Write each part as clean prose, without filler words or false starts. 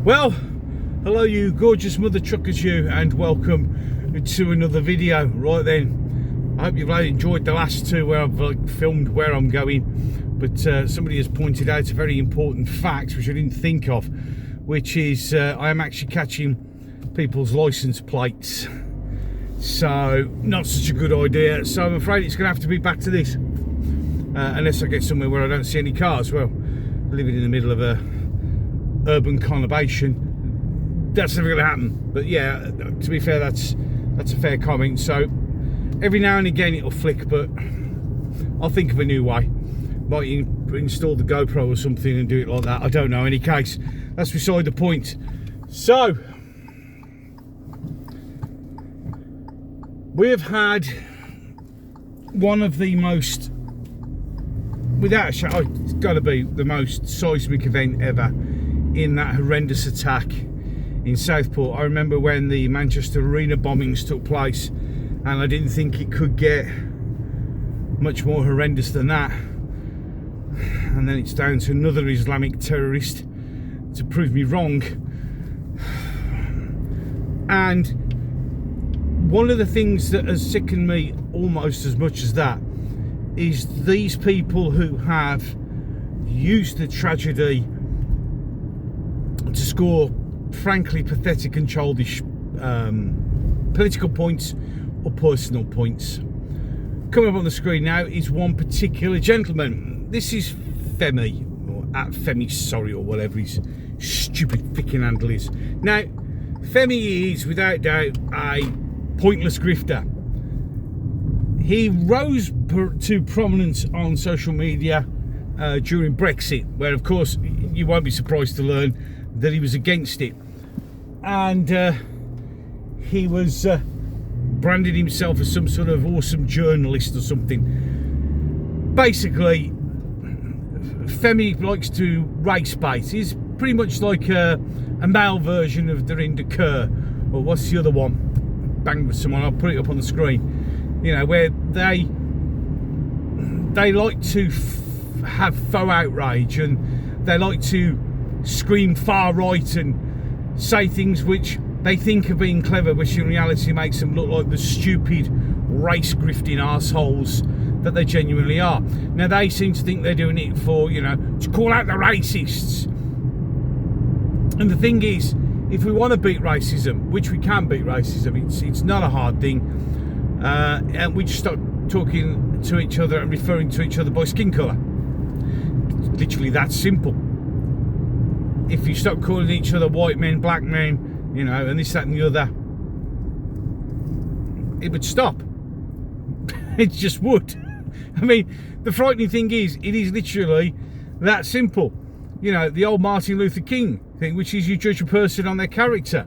Well, hello you gorgeous mother truckers you, and welcome to another video. Right then, I hope you've enjoyed the last two where I've filmed where I'm going, but somebody has pointed out a very important fact which I didn't think of, which is I am actually catching people's license plates. So not such a good idea, so I'm afraid it's going to have to be back to this, unless I get somewhere where I don't see any cars. Well, living in the middle of a urban conurbation, that's never going to happen. But yeah, to be fair, that's a fair comment. So every now and again it'll flick, but I'll think of a new way. Might install the GoPro or something and do it like that, I don't know. In any case, that's beside the point. So we have had one of the most, without a shadow, it's got to be the most seismic event ever in that horrendous attack in Southport. I remember when the Manchester Arena bombings took place, and I didn't think it could get much more horrendous than that. And then it's down to another Islamic terrorist to prove me wrong. And one of the things that has sickened me almost as much as that is these people who have used the tragedy to score frankly pathetic and childish political points or personal points. Coming up on the screen now is one particular gentleman. This is Femi, or at Femi, sorry, or whatever his stupid freaking handle is. Now, Femi is without doubt a pointless grifter. He rose to prominence on social media during Brexit, where of course you won't be surprised to learn that he was against it, and he was branded himself as some sort of awesome journalist or something. Basically, Femi likes to race bait. He's pretty much like a male version of Durinder Kerr, or what's the other one? Bang with someone, I'll put it up on the screen. You know, where they like to have faux outrage, and they like to scream far right and say things which they think are being clever, which in reality makes them look like the stupid race grifting arseholes that they genuinely are. Now they seem to think they're doing it for, you know, to call out the racists. And the thing is, if we want to beat racism, which we can beat racism, it's not a hard thing, and we just start talking to each other and referring to each other by skin colour. It's literally that simple. If you stop calling each other white men, black men, you know, and this, that and the other, it would stop. It just would. I mean, the frightening thing is, it is literally that simple. You know, the old Martin Luther King thing, which is you judge a person on their character,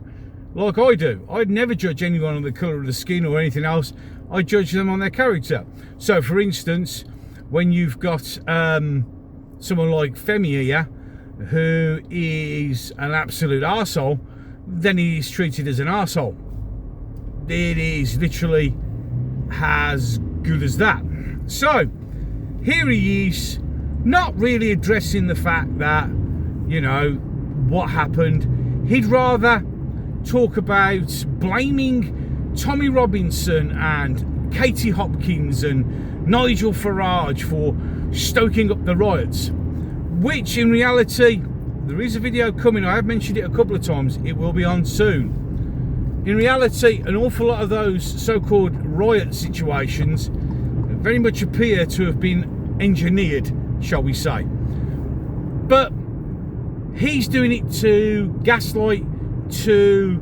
like I do. I'd never judge anyone on the colour of the skin or anything else. I judge them on their character. So, for instance, when you've got someone like Femi here, who is an absolute arsehole, then he is treated as an arsehole. It is literally as good as that. So here he is, not really addressing the fact that, you know, what happened. He'd rather talk about blaming Tommy Robinson and Katie Hopkins and Nigel Farage for stoking up the riots, which in reality, there is a video coming, I have mentioned it a couple of times, it will be on soon. In reality, an awful lot of those so-called riot situations very much appear to have been engineered, shall we say. But he's doing it to gaslight, to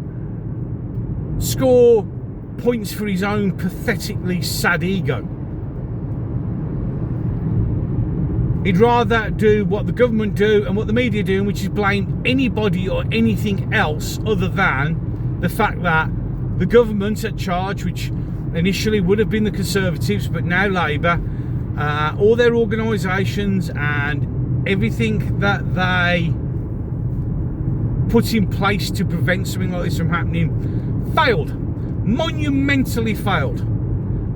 score points for his own pathetically sad ego. He'd rather do what the government do and what the media do, which is blame anybody or anything else other than the fact that the government at charge, which initially would have been the Conservatives but now Labour, all their organisations and everything that they put in place to prevent something like this from happening failed, monumentally failed.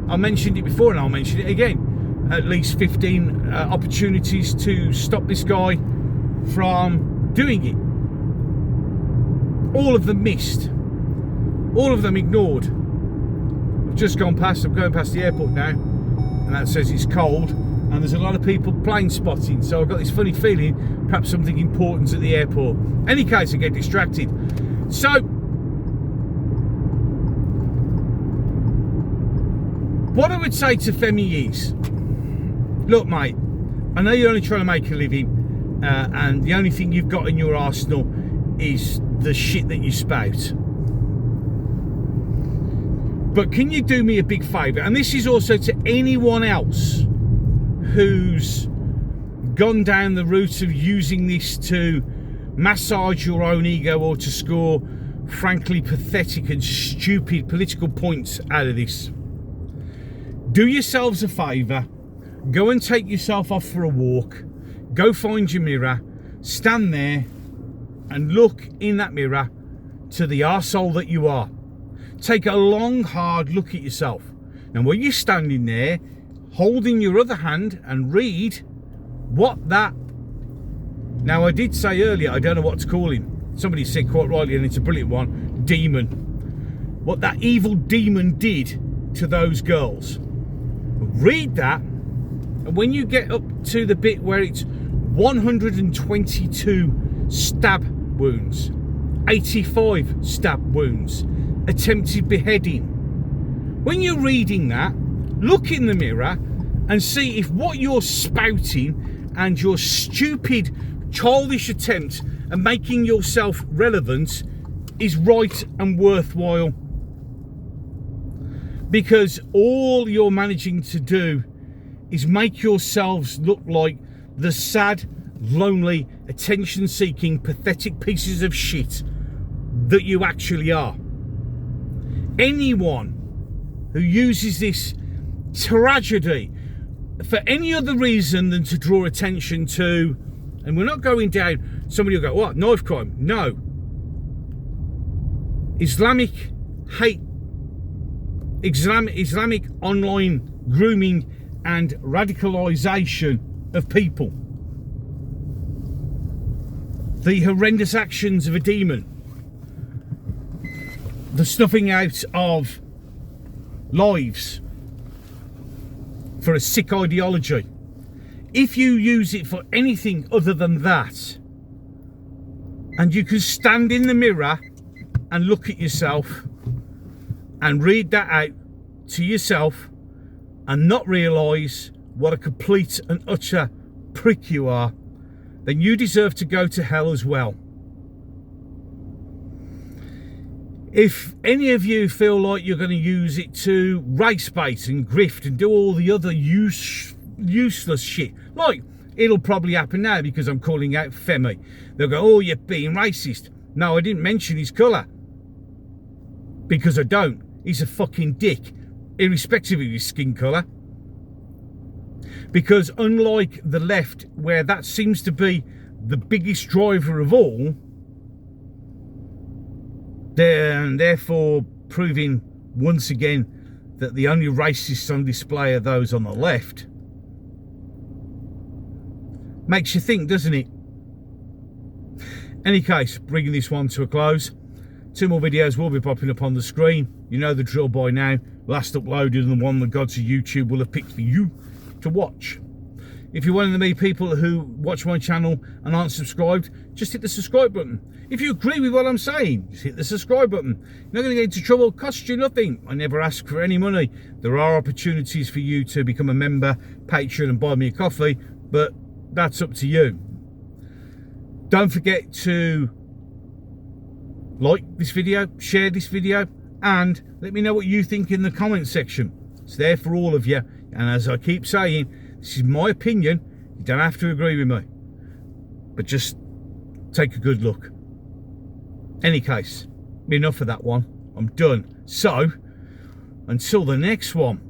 I mentioned it before and I'll mention it again. At least 15 opportunities to stop this guy from doing it. All of them missed. All of them ignored. I've just gone past, I'm going past the airport now, and that says it's cold, and there's a lot of people plane spotting, so I've got this funny feeling perhaps something important's at the airport. Any case, I get distracted. So, what I would say to Femi is, look mate, I know you're only trying to make a living, and the only thing you've got in your arsenal is the shit that you spout. But can you do me a big favour? And this is also to anyone else who's gone down the route of using this to massage your own ego or to score frankly pathetic and stupid political points out of this. Do yourselves a favour, go and take yourself off for a walk, go find your mirror, stand there and look in that mirror to the arsehole that you are. Take a long, hard look at yourself. And when you're standing there, holding your other hand and read what that... Now, I did say earlier, I don't know what to call him. Somebody said quite rightly, and it's a brilliant one, demon. What that evil demon did to those girls. Read that, and when you get up to the bit where it's 122 stab wounds, 85 stab wounds, attempted beheading. When you're reading that, look in the mirror and see if what you're spouting and your stupid, childish attempt at making yourself relevant is right and worthwhile. Because all you're managing to do is make yourselves look like the sad, lonely, attention-seeking, pathetic pieces of shit that you actually are. Anyone who uses this tragedy for any other reason than to draw attention to, and we're not going down, somebody will go, what, knife crime? No. Islamic hate, Islamic online grooming and radicalisation of people. The horrendous actions of a demon. The snuffing out of lives for a sick ideology. If you use it for anything other than that, and you can stand in the mirror and look at yourself and read that out to yourself and not realise what a complete and utter prick you are, then you deserve to go to hell as well. If any of you feel like you're going to use it to race bait and grift and do all the other useless shit, like it'll probably happen now because I'm calling out Femi. They'll go, oh, you're being racist. No, I didn't mention his colour. Because I don't. He's a fucking dick, irrespective of his skin colour. Because unlike the left, where that seems to be the biggest driver of all, and therefore proving once again that the only racists on display are those on the left, makes you think, doesn't it? Any case, bringing this one to a close. 2 more videos will be popping up on the screen. You know the drill by now. Last uploaded and the one the gods of YouTube will have picked for you to watch. If you're one of the people who watch my channel and aren't subscribed, just hit the subscribe button. If you agree with what I'm saying, just hit the subscribe button. You're not going to get into trouble, cost you nothing. I never ask for any money. There are opportunities for you to become a member, Patreon, and buy me a coffee, but that's up to you. Don't forget to like this video, share this video, and let me know what you think in the comment section. It's there for all of you. And as I keep saying, this is my opinion. You don't have to agree with me, but just take a good look. Any case, enough of that one. I'm done. So, until the next one.